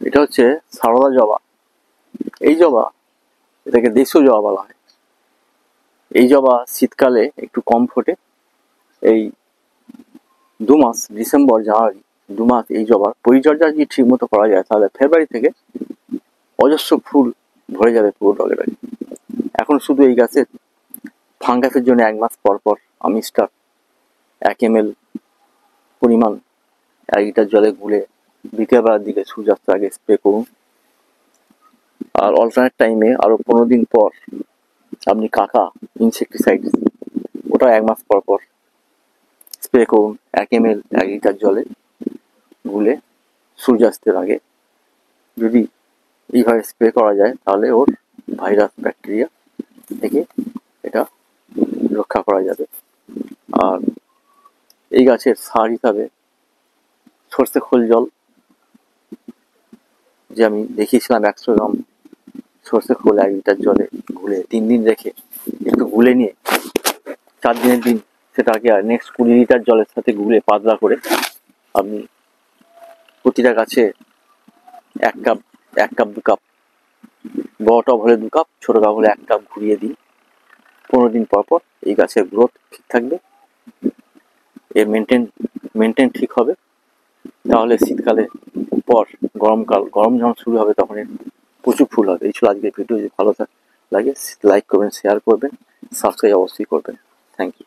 এটা হচ্ছে সারদা জবা। এই জবা, এটাকে দেশীয় জবা বলা হয়। এই জবা শীতকালে একটু কম ফোটে। এই 2 মাস, ডিসেম্বর জানুয়ারি 2 মাস এই জবার পরিচর্যা যদি ঠিক মতো করা যায়, তাহলে ফেব্রুয়ারি থেকে অজস্র ফুল ভরে যাবে পুরো টবে। এখন শুধু এই গাছের ফাঙ্গাসের জন্য 1 মাস পর পর আমিস্টার 1 ml পরিমাণ 1 লিটার জলে গুলে বিকেলবেলার দিকে সূর্যাস্তের আগে স্প্রে করুন। আর অল্টারনেট টাইমে আরো 15 দিন পর আপনি কাকা ইনসেকটিসাইড, ওটা 1 মাস পর পর স্প্রে করুন 1 ml 1 লিটার জলে গুলে সূর্যাস্তের আগে। যদি এইভাবে স্প্রে করা যায়, তাহলে ওর ভাইরাস ব্যাকটেরিয়া থেকে এটা রক্ষা করা যাবে। আর এই গাছের সার হিসাবে সর্ষে খোল জল, যে আমি দেখিয়েছিলাম 100 গ্রাম সর্ষে খোল 1 লিটার জলে গুলে 3 দিন রেখে একটু গুলে নিয়ে 4 দিনের দিন সেটাকে আর নেক্সট 20 লিটার জলের সাথে গুলে পাতলা করে আপনি প্রতিটা গাছে 1 কাপ 2 কাপ, বড় টব হলে 2 কাপ, ছোট টব হলে 1 কাপ ঘুরিয়ে দিন। 15 দিন পর পর এই গাছের গ্রোথ ঠিক থাকবে, এর মেনটেন ঠিক হবে। তাহলে শীতকালে পর গরম যখন শুরু হবে, তখন প্রচুর ফুল হবে। এই ছিল আজকের ভিডিও। যদি ভালো লাগে লাইক করবেন, শেয়ার করবেন, সাবস্ক্রাইব অবশ্যই করবেন। Thank you.